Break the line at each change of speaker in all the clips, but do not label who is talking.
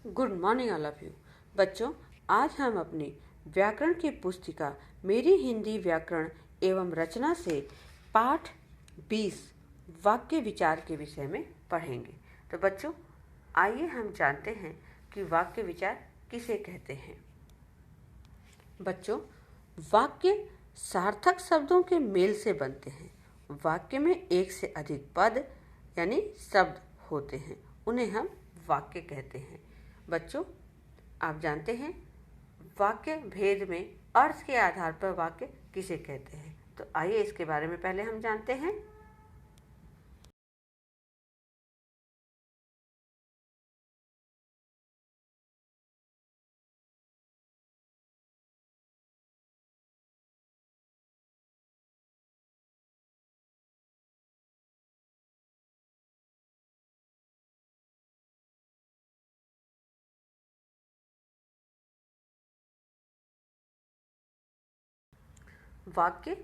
Good morning all of you. बच्चों, आज हम अपनी व्याकरण की पुस्तिका मेरी हिंदी व्याकरण एवं रचना से पाठ 20 वाक्य विचार के विषय में पढ़ेंगे। तो बच्चों, आइए हम जानते हैं कि वाक्य विचार किसे कहते हैं। बच्चों, वाक्य सार्थक शब्दों के मेल से बनते हैं। वाक्य में एक से अधिक पद यानी शब्द होते हैं, उन्हें हम वाक्य कहते हैं। बच्चों, आप जानते हैं वाक्य भेद में अर्थ के आधार पर वाक्य किसे कहते हैं। तो आइए इसके बारे में पहले हम जानते हैं। वाक्य,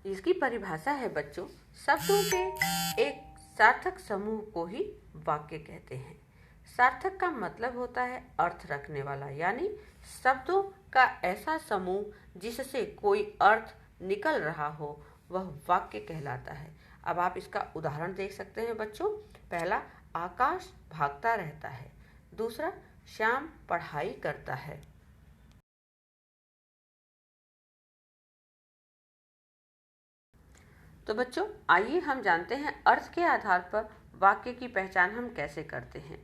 इसकी परिभाषा है बच्चों, शब्दों के एक सार्थक समूह को ही वाक्य कहते हैं। सार्थक का मतलब होता है अर्थ रखने वाला, यानी शब्दों का ऐसा समूह जिससे कोई अर्थ निकल रहा हो, वह वाक्य कहलाता है। अब आप इसका उदाहरण देख सकते हैं बच्चों। पहला, आकाश भागता रहता है। दूसरा, श्याम पढ़ाई करता है। तो बच्चों, आइए हम जानते हैं अर्थ के आधार पर वाक्य की पहचान हम कैसे करते हैं।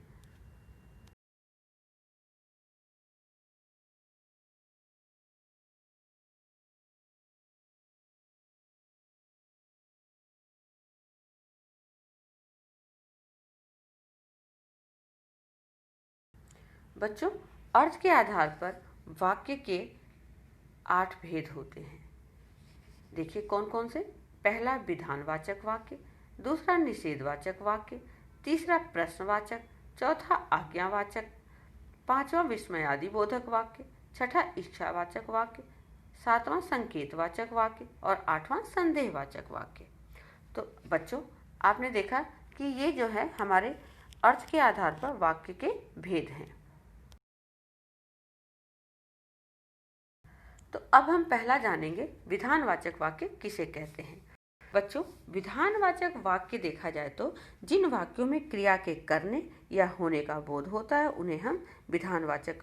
बच्चों, अर्थ के आधार पर वाक्य के 8 भेद होते हैं। देखिए कौन कौन से। पहला, विधानवाचक वाक्य। दूसरा, निषेधवाचक वाक्य। तीसरा, प्रश्नवाचक। चौथा, आज्ञावाचक। पांचवा, विस्मयादिबोधक वाक्य। छठा, इच्छावाचक वाक्य। सातवां, संकेतवाचक वाक्य। और आठवां, संदेहवाचक वाक्य। तो बच्चों, आपने देखा कि ये जो है हमारे अर्थ के आधार पर वाक्य के भेद हैं। तो अब हम पहला जानेंगे विधानवाचक वाक्य किसे कहते हैं। बच्चों, विधानवाचक वाक्य देखा जाए तो जिन वाक्यों में क्रिया के करने या होने का बोध होता है, उन्हें हम विधानवाचक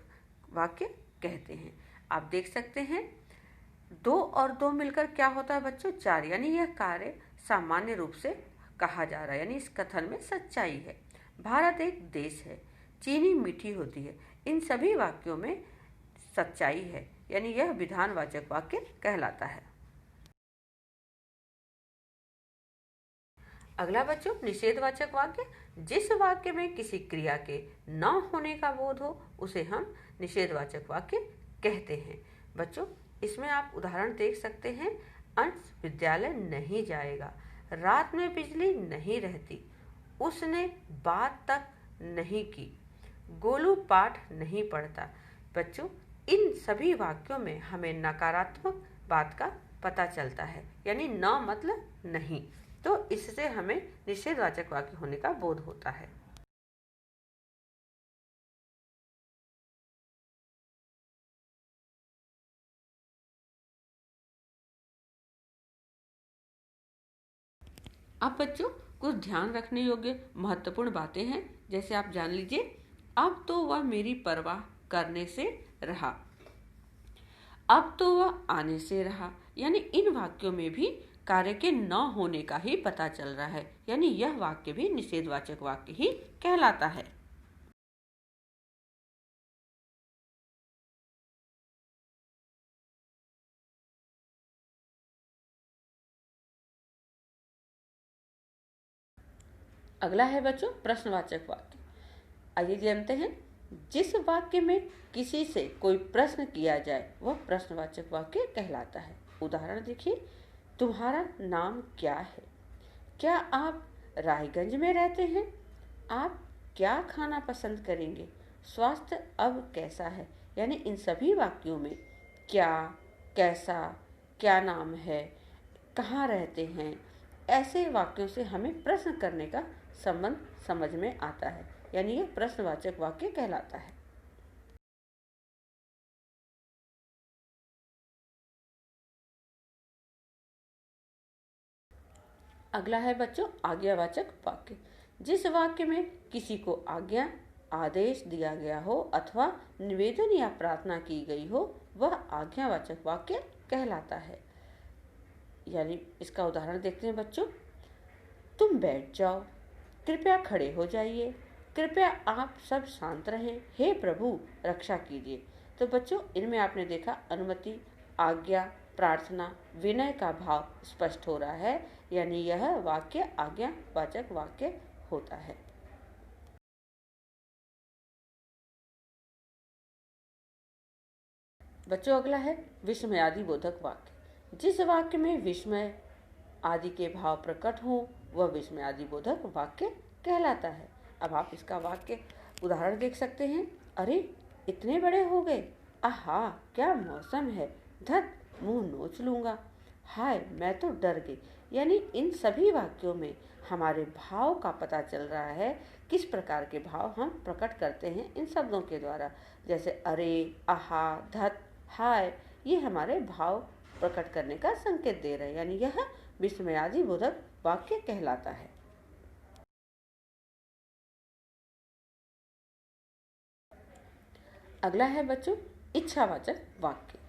वाक्य कहते हैं। आप देख सकते हैं, 2 और 2 मिलकर क्या होता है बच्चों? 4, यानी यह कार्य सामान्य रूप से कहा जा रहा है, यानी इस कथन में सच्चाई है। भारत एक देश है, चीनी मीठी होती है। इन सभी वाक्यों में सच्चाई है, यानी यह विधानवाचक वाक्य कहलाता है। अगला बच्चों, निषेधवाचक वाक्य। जिस वाक्य में किसी क्रिया के न होने का बोध हो, उसे हम निषेधवाचक वाक्य कहते हैं। बच्चों, इसमें आप उदाहरण देख सकते हैं। अंश विद्यालय नहीं जाएगा। रात में बिजली नहीं रहती। उसने बात तक नहीं की। गोलू पाठ नहीं पढ़ता। बच्चों, इन सभी वाक्यों में हमें नकारात्मक बात का पता चलता है, यानी न मतलब नहीं। तो इससे हमें निषेधवाचक वाक्य होने का बोध होता है। अब बच्चों, कुछ ध्यान रखने योग्य महत्वपूर्ण बातें हैं, जैसे आप जान लीजिए। अब तो वह मेरी परवाह करने से रहा। अब तो वह आने से रहा, यानी इन वाक्यों में भी कार्य के न होने का ही पता चल रहा है, यानी यह वाक्य भी निषेधवाचक वाक्य ही कहलाता है। अगला है बच्चों प्रश्नवाचक वाक्य। आइए जानते हैं। जिस वाक्य में किसी से कोई प्रश्न किया जाए, वह प्रश्नवाचक वाक्य कहलाता है। उदाहरण देखिए। तुम्हारा नाम क्या है? क्या आप रायगंज में रहते हैं? आप क्या खाना पसंद करेंगे? स्वास्थ्य अब कैसा है? यानी इन सभी वाक्यों में क्या, कैसा, क्या नाम है, कहाँ रहते हैं, ऐसे वाक्यों से हमें प्रश्न करने का संबंध समझ में आता है, यानी यह प्रश्नवाचक वाक्य कहलाता है। अगला है बच्चों आज्ञावाचक वाक्य। जिस वाक्य में किसी को आज्ञा, आदेश दिया गया हो अथवा निवेदन या प्रार्थना की गई हो, वह आज्ञावाचक वाक्य कहलाता है। यानी इसका उदाहरण देखते हैं बच्चों। तुम बैठ जाओ, कृपया खड़े हो जाइए, कृपया आप सब शांत रहें, हे प्रभु रक्षा कीजिए। तो बच्चों इनमें आपने देखा अनुमति, आज्ञा, प्रार्थना, विनय का भाव स्पष्ट हो रहा है, यानी यह वाक्य आज्ञावाचक वाक्य होता है। बच्चों अगला है विस्मयादि बोधक वाक्य। जिस वाक्य में विस्मय आदि के भाव प्रकट हो, वह विस्मयादि बोधक वाक्य कहलाता है। अब आप इसका वाक्य उदाहरण देख सकते हैं। अरे इतने बड़े हो गए, आहा क्या मौसम है, धत मुंह नोच लूंगा, हाय मैं तो डर गई। यानी इन सभी वाक्यों में हमारे भाव का पता चल रहा है, किस प्रकार के भाव हम प्रकट करते हैं इन शब्दों के द्वारा। जैसे अरे, आहा, धत, हाय, ये हमारे भाव प्रकट करने का संकेत दे रहे हैं, यानी यह विस्मयादि बोधक वाक्य कहलाता है। अगला है बच्चों इच्छावाचक वाक्य।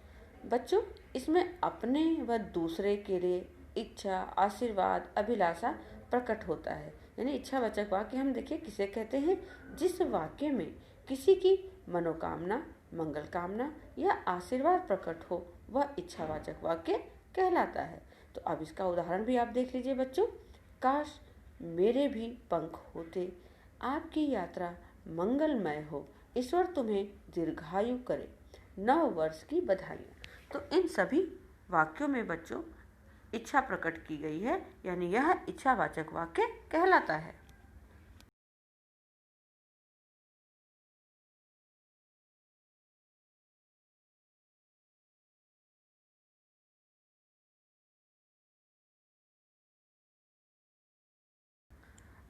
बच्चों इसमें अपने व दूसरे के लिए इच्छा, आशीर्वाद, अभिलाषा प्रकट होता है। यानी इच्छावाचक वाक्य हम देखिए किसे कहते हैं, जिस वाक्य में किसी की मनोकामना, मंगल कामना या आशीर्वाद प्रकट हो, वह इच्छावाचक वाक्य कहलाता है। तो अब इसका उदाहरण भी आप देख लीजिए बच्चों। काश मेरे भी पंख होते, आपकी यात्रा मंगलमय हो, ईश्वर तुम्हें दीर्घायु करे, 9 वर्ष की बधाइयाँ। तो इन सभी वाक्यों में बच्चों इच्छा प्रकट की गई है, यानी यह इच्छावाचक वाक्य कहलाता है।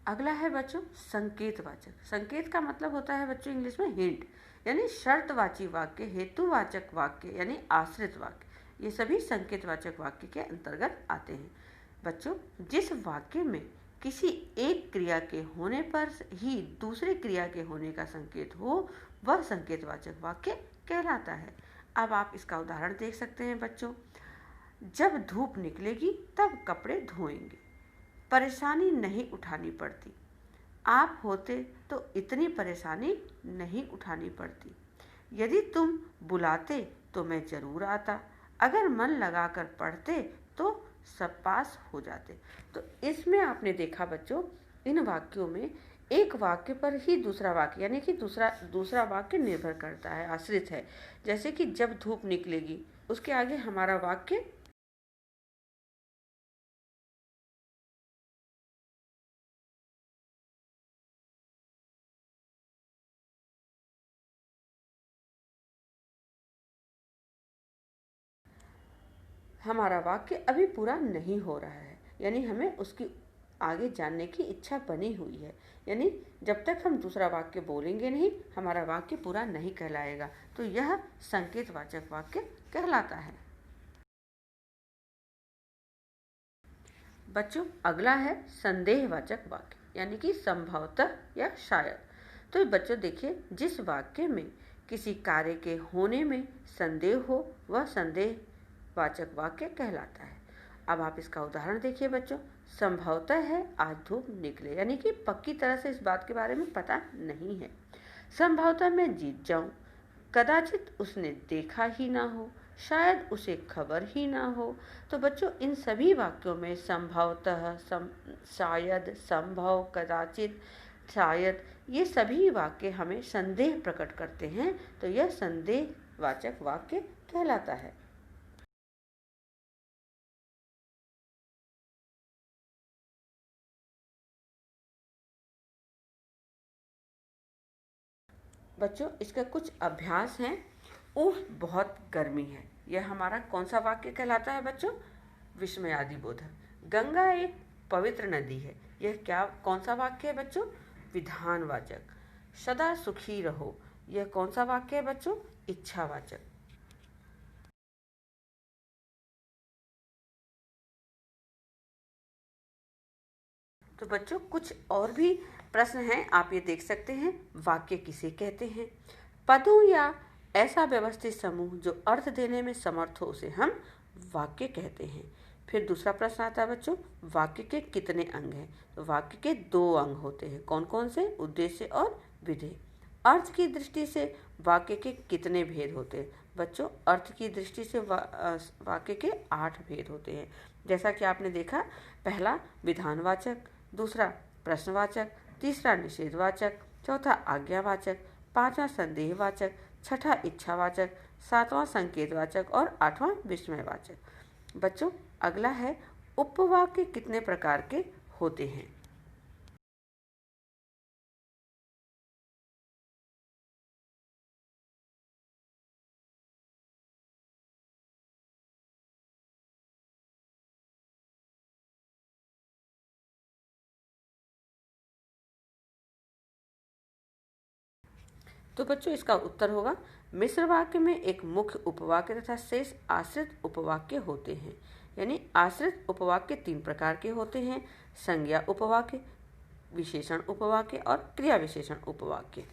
अगला है बच्चों संकेतवाचक। संकेत का मतलब होता है बच्चों इंग्लिश में हिंट, यानी शर्तवाची वाक्य, हेतुवाचक वाक्य यानी आश्रित वाक्य, ये सभी संकेतवाचक वाक्य के अंतर्गत आते हैं। बच्चों जिस वाक्य में किसी एक क्रिया के होने पर ही दूसरी क्रिया के होने का संकेत हो, वह संकेतवाचक वाक्य कहलाता है। अब आप इसका उदाहरण देख सकते हैं बच्चों। जब धूप निकलेगी तब कपड़े धोएंगे, परेशानी नहीं उठानी पड़ती, आप होते तो इतनी परेशानी नहीं उठानी पड़ती, यदि तुम बुलाते तो मैं जरूर आता, अगर मन लगाकर पढ़ते तो सब पास हो जाते। तो इसमें आपने देखा बच्चों, इन वाक्यों में एक वाक्य पर ही दूसरा वाक्य यानी कि दूसरा वाक्य निर्भर करता है, आश्रित है। जैसे कि जब धूप निकलेगी, उसके आगे हमारा वाक्य हमारा वाक्य अभी पूरा नहीं हो रहा है, यानी हमें उसकी आगे जानने की इच्छा बनी हुई है। यानी जब तक हम दूसरा वाक्य बोलेंगे नहीं, हमारा वाक्य पूरा नहीं कहलाएगा। तो यह संकेतवाचक वाक्य कहलाता है। बच्चों अगला है संदेहवाचक वाक्य, यानी कि संभवतः या शायद। तो बच्चों देखिए, जिस वाक्य में किसी कार्य के होने में संदेह हो, वह संदेहवाचक वाक्य कहलाता है। अब आप इसका उदाहरण देखिए बच्चों। संभवतः है आज धूप निकले, यानी कि पक्की तरह से इस बात के बारे में पता नहीं है। संभवतः मैं जीत जाऊं, कदाचित उसने देखा ही ना हो, शायद उसे खबर ही ना हो। तो बच्चों इन सभी वाक्यों में संभवतः, शायद, संभव, कदाचित, शायद, ये सभी वाक्य हमें संदेह प्रकट करते हैं। तो यह संदेहवाचक वाक्य कहलाता है। बच्चों इसका कुछ अभ्यास हैं। ओह बहुत गर्मी है, यह हमारा कौन सा वाक्य कहलाता है बच्चों? विस्मयादि बोधक। गंगा एक पवित्र नदी है, यह क्या कौन सा वाक्य है बच्चों? विधानवाचक। सदा सुखी रहो, यह कौन सा वाक्य है बच्चों? इच्छावाचक। तो बच्चों कुछ और भी प्रश्न हैं, आप ये देख सकते हैं। वाक्य किसे कहते हैं? पदों या ऐसा व्यवस्थित समूह जो अर्थ देने में समर्थ हो उसे हम वाक्य कहते हैं। फिर दूसरा प्रश्न आता है बच्चों, वाक्य के कितने अंग हैं? तो वाक्य के 2 अंग होते हैं। कौन कौन से? उद्देश्य और विधेय। अर्थ की दृष्टि से वाक्य के कितने भेद होते हैं? बच्चों अर्थ की दृष्टि से वाक्य के 8 भेद होते हैं। जैसा कि आपने देखा, पहला विधानवाचक, दूसरा प्रश्नवाचक, तीसरा निषेधवाचक, चौथा आज्ञावाचक, पांचवा संदेहवाचक, छठा इच्छावाचक, सातवां संकेतवाचक और आठवां विस्मयवाचक। बच्चों अगला है, उपवाक्य कितने प्रकार के होते हैं? तो बच्चों इसका उत्तर होगा, मिश्र वाक्य में एक मुख्य उपवाक्य तथा शेष आश्रित उपवाक्य होते हैं। यानी आश्रित उपवाक्य 3 प्रकार के होते हैं: संज्ञा उपवाक्य, विशेषण उपवाक्य और क्रिया विशेषण उपवाक्य।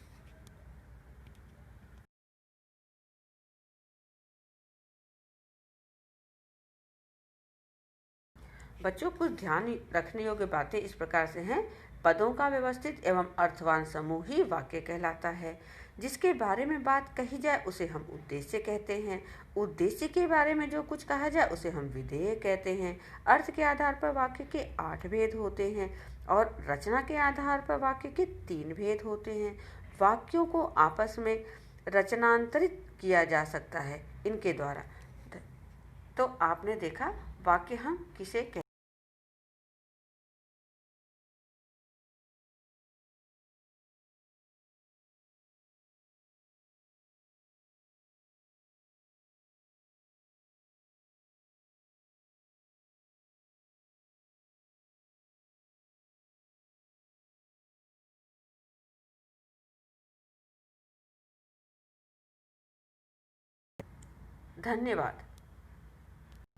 बच्चों कुछ ध्यान रखने योग्य बातें इस प्रकार से हैं। पदों का व्यवस्थित एवं अर्थवान समूह ही वाक्य कहलाता है। जिसके बारे में बात कही जाए उसे हम उद्देश्य कहते हैं। उद्देश्य के बारे में जो कुछ कहा जाए उसे हम विधेय कहते हैं। अर्थ के आधार पर वाक्य के 8 भेद होते हैं और रचना के आधार पर वाक्य के 3 भेद होते हैं। वाक्यों को आपस में रचनांतरित किया जा सकता है इनके द्वारा। तो आपने देखा वाक्य हम किसे कहते हैं। धन्यवाद।